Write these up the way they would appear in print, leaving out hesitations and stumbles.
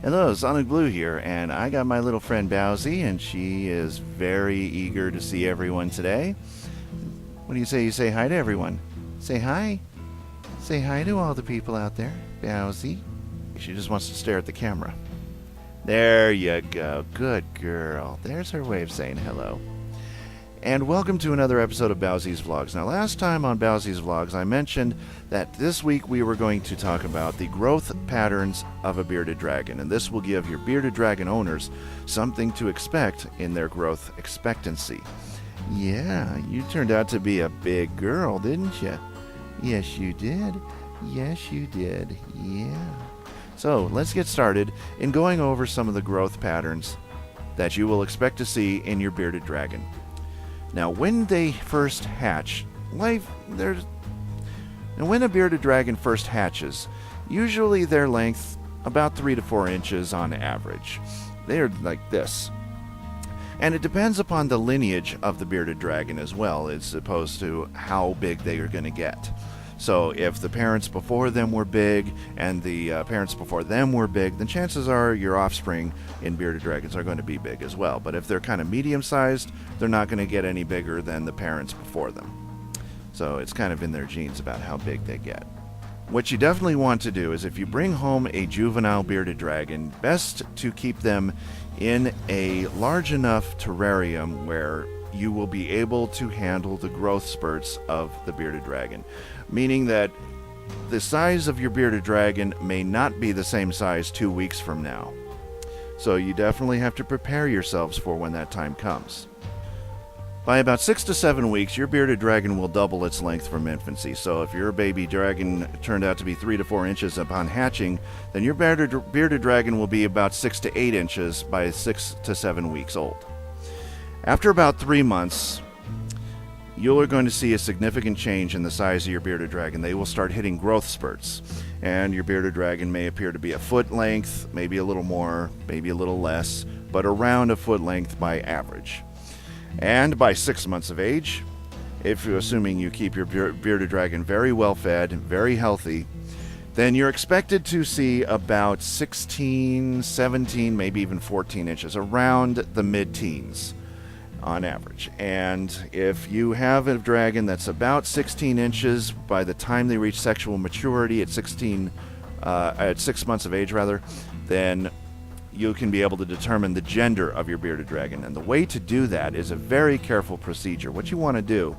Hello, Sonic Blue here, and I got my little friend Bowsie, and she is very eager to see everyone today. What do you say? You say hi to everyone. Say hi. Say hi to all the people out there, Bowsie. She just wants to stare at the camera. There you go. Good girl. There's her way of saying hello. And welcome to another episode of Bowsie's Vlogs. Now, last time on Bowsie's Vlogs, I mentioned that this week we were going to talk about the growth patterns of a bearded dragon, and this will give your bearded dragon owners something to expect in their growth expectancy. Yeah, you turned out to be a big girl, didn't you? Yes, you did. Yes, you did. Yeah. So, let's get started in going over some of the growth patterns that you will expect to see in your bearded dragon. Now, when they first hatch, when a bearded dragon first hatches, usually their length about 3 to 4 inches on average. They're like this. And it depends upon the lineage of the bearded dragon as well, as opposed to how big they are going to get. So if the parents before them were big and the parents before them were big, then chances are your offspring in bearded dragons are going to be big as well. But if they're kind of medium-sized, they're not going to get any bigger than the parents before them. So it's kind of in their genes about how big they get. What you definitely want to do is if you bring home a juvenile bearded dragon, best to keep them in a large enough terrarium where you will be able to handle the growth spurts of the bearded dragon. Meaning that the size of your bearded dragon may not be the same size 2 weeks from now. So you definitely have to prepare yourselves for when that time comes. By about 6 to 7 weeks, your bearded dragon will double its length from infancy. So if your baby dragon turned out to be 3 to 4 inches upon hatching, then your bearded dragon will be about 6 to 8 inches by 6 to 7 weeks old. After about 3 months, you're going to see a significant change in the size of your bearded dragon. They will start hitting growth spurts, and your bearded dragon may appear to be a foot length, maybe a little more, maybe a little less, but around a foot length by average. And by 6 months of age, if you're assuming you keep your bearded dragon very well fed, very healthy, then you're expected to see about 16, 17, maybe even 14 inches, around the mid-teens on average. And if you have a dragon that's about 16 inches by the time they reach sexual maturity at 6 months of age rather, then you can be able to determine the gender of your bearded dragon. And the way to do that is a very careful procedure. What you want to do,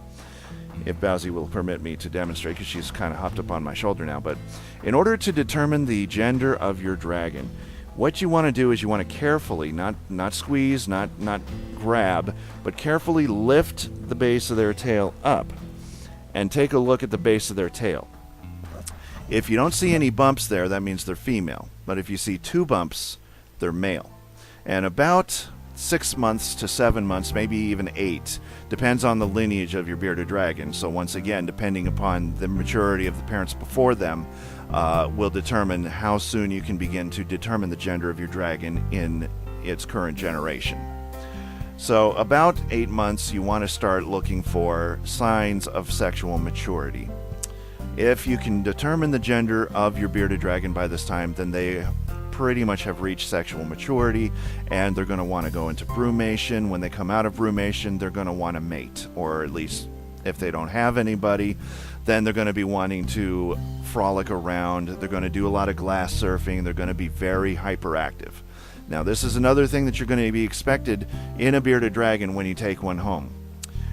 if Bowsie will permit me to demonstrate, because she's kind of hopped up on my shoulder now, but in order to determine the gender of your dragon, what you want to do is you want to carefully, not squeeze, not grab, but carefully lift the base of their tail up and take a look at the base of their tail. If you don't see any bumps there, that means they're female. But if you see 2 bumps, they're male. And about 6 months to 7 months, maybe even 8, depends on the lineage of your bearded dragon. So once again, depending upon the maturity of the parents before them, will determine how soon you can begin to determine the gender of your dragon in its current generation. So about 8 months, you want to start looking for signs of sexual maturity. If you can determine the gender of your bearded dragon by this time, then they pretty much have reached sexual maturity, and they're going to want to go into brumation. When they come out of brumation, they're going to want to mate, or at least if they don't have anybody, then they're going to be wanting to frolic around. They're going to do a lot of glass surfing. They're going to be very hyperactive. Now, this is another thing that you're going to be expected in a bearded dragon when you take one home.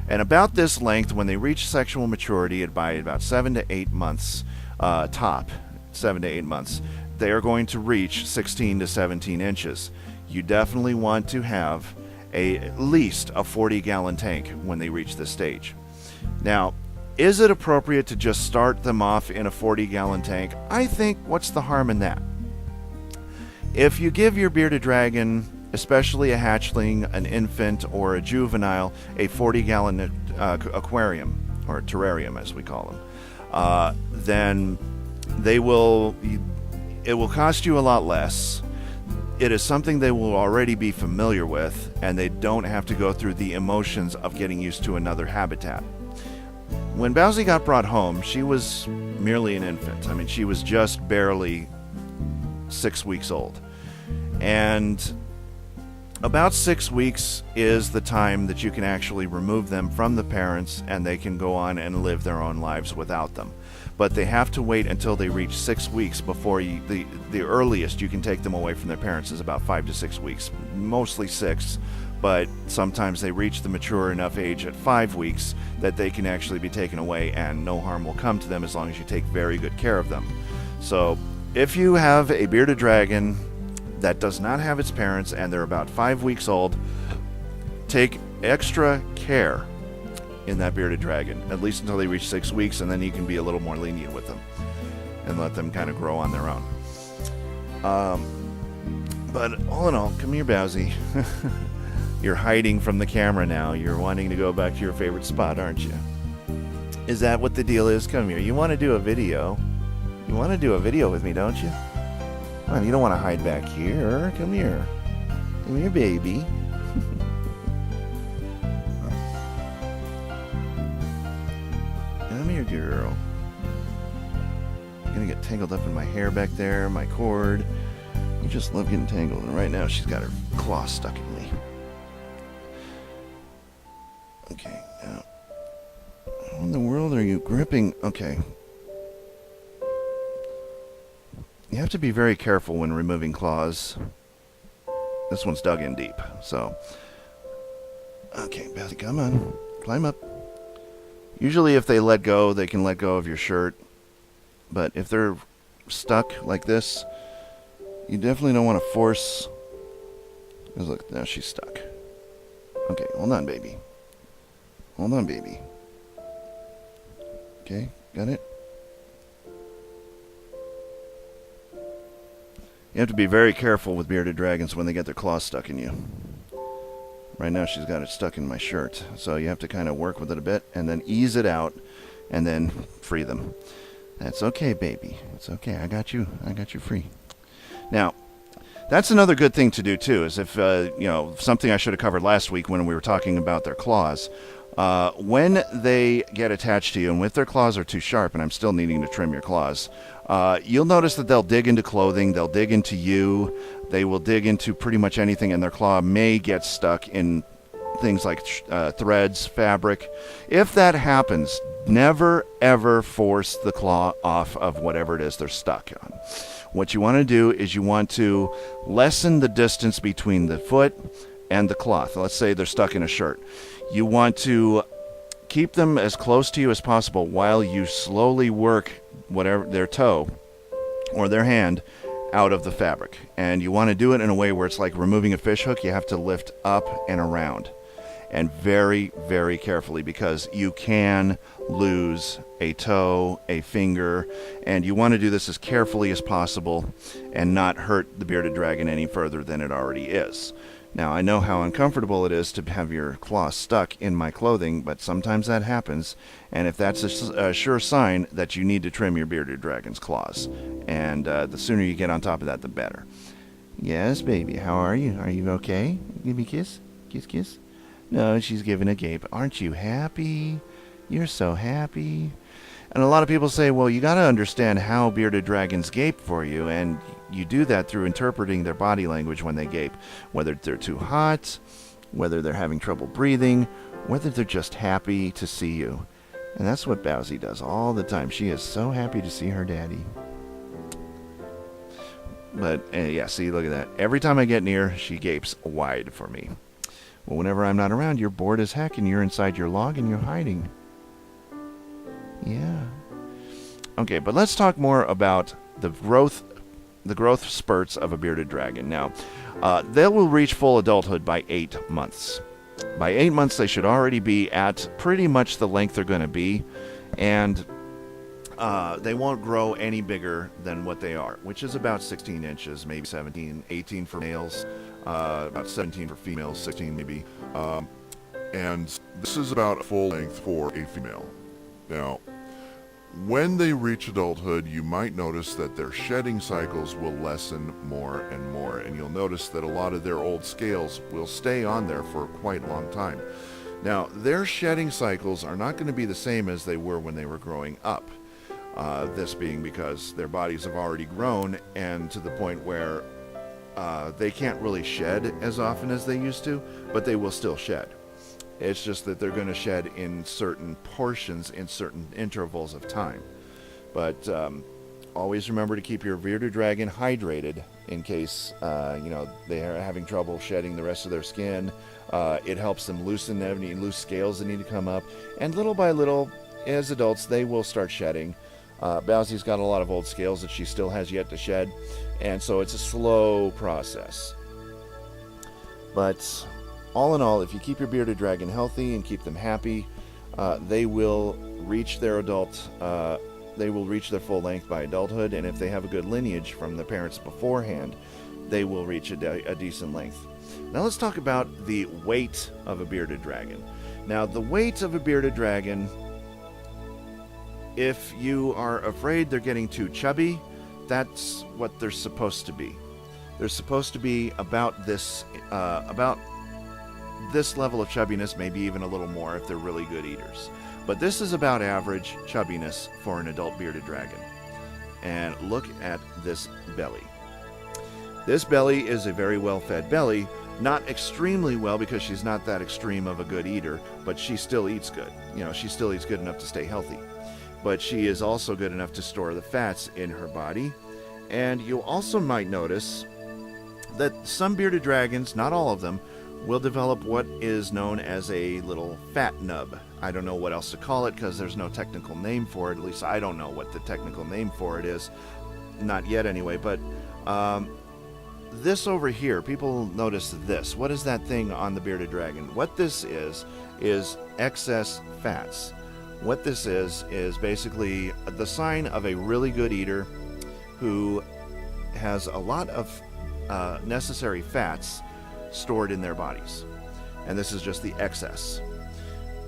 And about this length, when they reach sexual maturity by about 7 to 8 months, top 7 to 8 months, they are going to reach 16 to 17 inches. You definitely want to have at least a 40-gallon tank when they reach this stage. Now, is it appropriate to just start them off in a 40-gallon tank? I think, what's the harm in that? If you give your bearded dragon, especially a hatchling, an infant, or a juvenile, a 40-gallon aquarium, or terrarium as we call them, then it will cost you a lot less. It is something they will already be familiar with, and they don't have to go through the emotions of getting used to another habitat. When Bowsie got brought home, she was merely an infant. I mean, she was just barely 6 weeks old. And about 6 weeks is the time that you can actually remove them from the parents and they can go on and live their own lives without them. But they have to wait until they reach 6 weeks before the earliest you can take them away from their parents is about 5 to 6 weeks, mostly 6, but sometimes they reach the mature enough age at 5 weeks that they can actually be taken away and no harm will come to them as long as you take very good care of them. So if you have a bearded dragon that does not have its parents and they're about 5 weeks old, take extra care in that bearded dragon, at least until they reach 6 weeks, and then you can be a little more lenient with them and let them kind of grow on their own. But all in all, come here, Bowsie. You're hiding from the camera now. You're wanting to go back to your favorite spot, aren't you? Is that what the deal is? Come here. You want to do a video? You want to do a video with me, don't you? Come on, you don't want to hide back here. Come here. Come here, baby. Come here, girl. I'm gonna get tangled up in my hair back there, my cord. You just love getting tangled, and right now she's got her claw stuck in me. Okay, now, how in the world are you gripping? Okay. You have to be very careful when removing claws. This one's dug in deep, so. Okay, Bowsie, come on. Climb up. Usually if they let go, they can let go of your shirt. But if they're stuck like this, you definitely don't want to force. Because look, now she's stuck. Okay, hold on, baby. Hold on, baby. Okay, got it? You have to be very careful with bearded dragons when they get their claws stuck in you. Right now she's got it stuck in my shirt. So you have to kind of work with it a bit and then ease it out and then free them. That's okay, baby. It's okay. I got you. I got you free. Now, that's another good thing to do too, is if, something I should have covered last week when we were talking about their claws. When they get attached to you, and if their claws are too sharp, and I'm still needing to trim your claws, you'll notice that they'll dig into clothing, they'll dig into you, they will dig into pretty much anything, and their claw may get stuck in things like threads, fabric. If that happens, never ever force the claw off of whatever it is they're stuck on. What you want to do is you want to lessen the distance between the foot and the cloth. Let's say they're stuck in a shirt. You want to keep them as close to you as possible while you slowly work whatever their toe or their hand out of the fabric. And you want to do it in a way where it's like removing a fish hook. You have to lift up and around. And very, very carefully, because you can lose a toe, a finger, and you want to do this as carefully as possible and not hurt the bearded dragon any further than it already is. Now, I know how uncomfortable it is to have your claw stuck in my clothing, but sometimes that happens, and if that's a sure sign that you need to trim your bearded dragon's claws. And the sooner you get on top of that, the better. Yes, baby, how are you? Are you okay? Give me a kiss? Kiss, kiss? No, she's giving a gape. Aren't you happy? You're so happy. And a lot of people say, well, you got to understand how bearded dragons gape for you, and you do that through interpreting their body language when they gape, whether they're too hot, whether they're having trouble breathing, whether they're just happy to see you. And that's what Bowsie does all the time. She is so happy to see her daddy. But, yeah, see, look at that. Every time I get near, she gapes wide for me. Well, whenever I'm not around, you're bored as heck, and you're inside your log, and you're hiding. Yeah. Okay, but let's talk more about the growth spurts of a bearded dragon. Now, they will reach full adulthood by 8 months. By 8 months, they should already be at pretty much the length they're going to be, and they won't grow any bigger than what they are, which is about 16 inches, maybe 17, 18 for males, about 17 for females, 16 maybe. And this is about full length for a female. Now, when they reach adulthood, you might notice that their shedding cycles will lessen more and more, and you'll notice that a lot of their old scales will stay on there for quite a long time. Now, their shedding cycles are not going to be the same as they were when they were growing up. This being because their bodies have already grown, and to the point where They can't really shed as often as they used to, but they will still shed. It's just that they're going to shed in certain portions, in certain intervals of time. But always remember to keep your bearded dragon hydrated in case they are having trouble shedding the rest of their skin. It helps them loosen any loose scales that need to come up, and little by little, as adults, they will start shedding. Bowsie's got a lot of old scales that she still has yet to shed, and so it's a slow process. But all in all, if you keep your bearded dragon healthy and keep them happy, they will reach their they will reach their full length by adulthood, and if they have a good lineage from the parents beforehand, they will reach a decent length. Now let's talk about the weight of a bearded dragon. Now the weight of a bearded dragon, if you are afraid they're getting too chubby, that's what they're supposed to be. They're supposed to be about this level of chubbiness, maybe even a little more if they're really good eaters. But this is about average chubbiness for an adult bearded dragon. And look at this belly. This belly is a very well-fed belly. Not extremely well, because she's not that extreme of a good eater, but she still eats good. She still eats good enough to stay healthy. But she is also good enough to store the fats in her body. And you also might notice that some bearded dragons, not all of them, will develop what is known as a little fat nub. I don't know what else to call it because there's no technical name for it. At least I don't know what the technical name for it is. Not yet anyway, but this over here, people notice this. What is that thing on the bearded dragon? What this is excess fats. What this is basically the sign of a really good eater who has a lot of necessary fats stored in their bodies. And this is just the excess.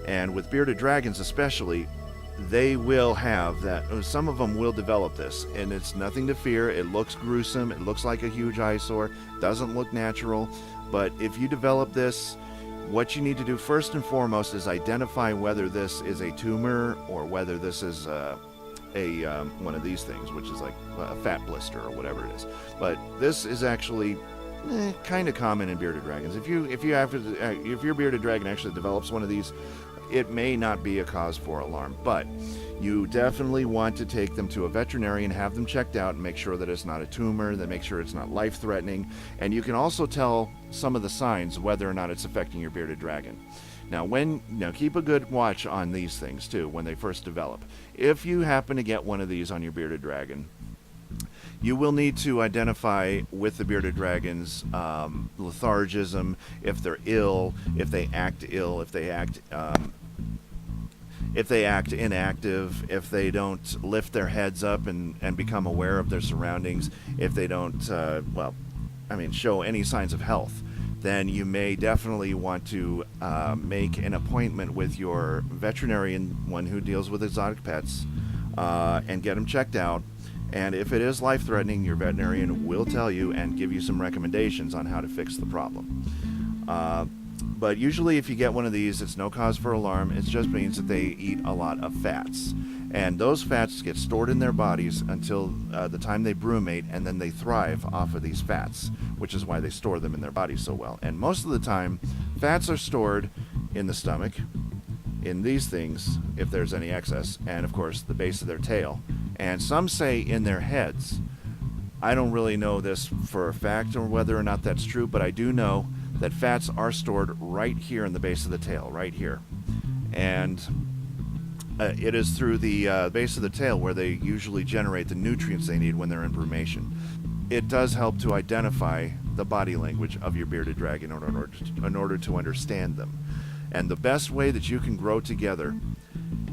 And with bearded dragons especially, they will have that. Some of them will develop this, and it's nothing to fear. It looks gruesome. It looks like a huge eyesore. Doesn't look natural. But if you develop this, what you need to do first and foremost is identify whether this is a tumor or whether this is one of these things, which is like a fat blister or whatever it is. But this is actually kind of common in bearded dragons. If your bearded dragon actually develops one of these, it may not be a cause for alarm, but you definitely want to take them to a veterinarian, have them checked out, and make sure that it's not a tumor, that make sure it's not life-threatening, and you can also tell some of the signs whether or not it's affecting your bearded dragon. Now, keep a good watch on these things too when they first develop. If you happen to get one of these on your bearded dragon, you will need to identify with the bearded dragon's lethargism, if they're ill, if they act ill, if they act inactive, if they don't lift their heads up and become aware of their surroundings, if they don't, show any signs of health, then you may definitely want to make an appointment with your veterinarian, one who deals with exotic pets, and get them checked out. And if it is life-threatening, your veterinarian will tell you and give you some recommendations on how to fix the problem. But usually if you get one of these, it's no cause for alarm. It just means that they eat a lot of fats. And those fats get stored in their bodies until the time they brumate, and then they thrive off of these fats, which is why they store them in their bodies so well. And most of the time, fats are stored in the stomach, in these things, if there's any excess, and of course the base of their tail. And some say in their heads. I don't really know this for a fact or whether or not that's true, but I do know that fats are stored right here in the base of the tail, right here. And it is through the base of the tail where they usually generate the nutrients they need when they're in brumation. It does help to identify the body language of your bearded dragon in order to understand them. And the best way that you can grow together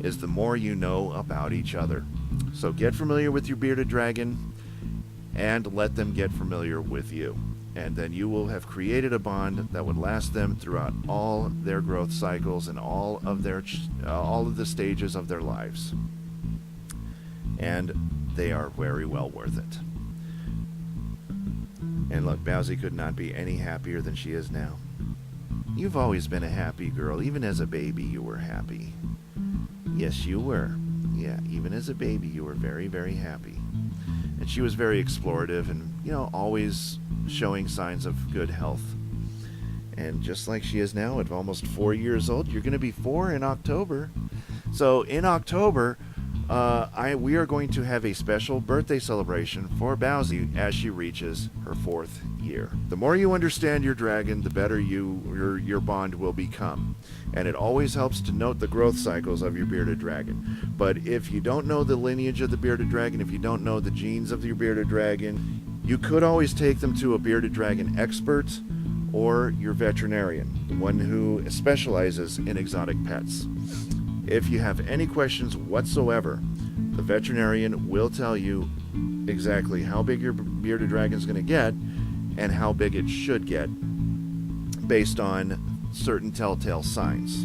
is the more you know about each other. So get familiar with your bearded dragon and let them get familiar with you. And then you will have created a bond that would last them throughout all their growth cycles and all of the stages of their lives. And they are very well worth it. And look, Bowsie could not be any happier than she is now. You've always been a happy girl. Even as a baby, you were happy. Yes, you were. Yeah, even as a baby, you were very, very happy. And she was very explorative and, always showing signs of good health. And just like she is now at almost 4 years old, you're going to be 4 in October. So in October, we are going to have a special birthday celebration for Bowsie as she reaches her 4th year. The more you understand your dragon, the better your bond will become. And it always helps to note the growth cycles of your bearded dragon. But if you don't know the lineage of the bearded dragon, if you don't know the genes of your bearded dragon, you could always take them to a bearded dragon expert or your veterinarian, the one who specializes in exotic pets. If you have any questions whatsoever, the veterinarian will tell you exactly how big your bearded dragon is going to get and how big it should get based on certain telltale signs.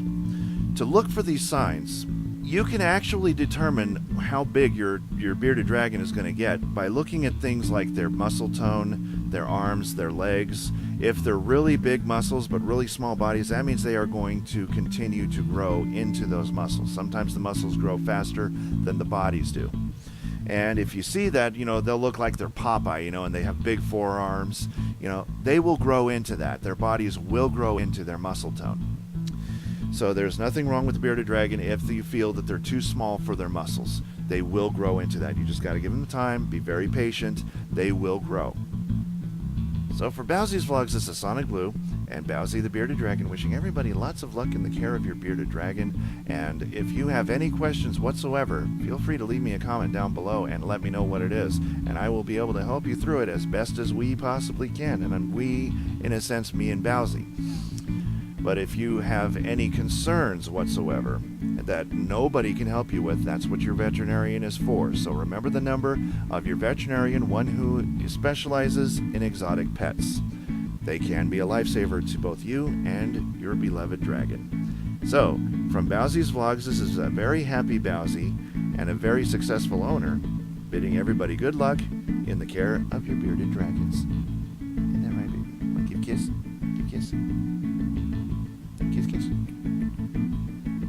To look for these signs, you can actually determine how big your bearded dragon is going to get by looking at things like their muscle tone, their arms, their legs. If they're really big muscles but really small bodies, that means they are going to continue to grow into those muscles. Sometimes the muscles grow faster than the bodies do. And if you see that, they'll look like they're Popeye, and they have big forearms, they will grow into that. Their bodies will grow into their muscle tone. So there's nothing wrong with the bearded dragon if you feel that they're too small for their muscles. They will grow into that. You just got to give them the time, be very patient. They will grow. So for Bowsie's Vlogs, this is Sonic Blue and Bowsie the Bearded Dragon, wishing everybody lots of luck in the care of your bearded dragon. And if you have any questions whatsoever, feel free to leave me a comment down below and let me know what it is. And I will be able to help you through it as best as we possibly can. And we, in a sense, me and Bowsie. But if you have any concerns whatsoever that nobody can help you with, that's what your veterinarian is for. So remember the number of your veterinarian, one who specializes in exotic pets. They can be a lifesaver to both you and your beloved dragon. So, from Bowsie's Vlogs, this is a very happy Bowsie and a very successful owner, bidding everybody good luck in the care of your bearded dragons. Isn't that right, baby? Want to give a kiss? Give a kiss. Kiss, kiss.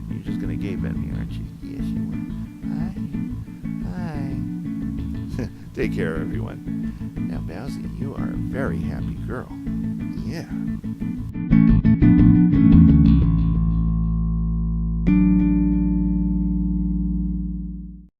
You're just gonna gape at me, aren't you? Yes, you will. Hi. Hi. Take care, everyone. Now, Bowsie, you are a very happy girl. Yeah.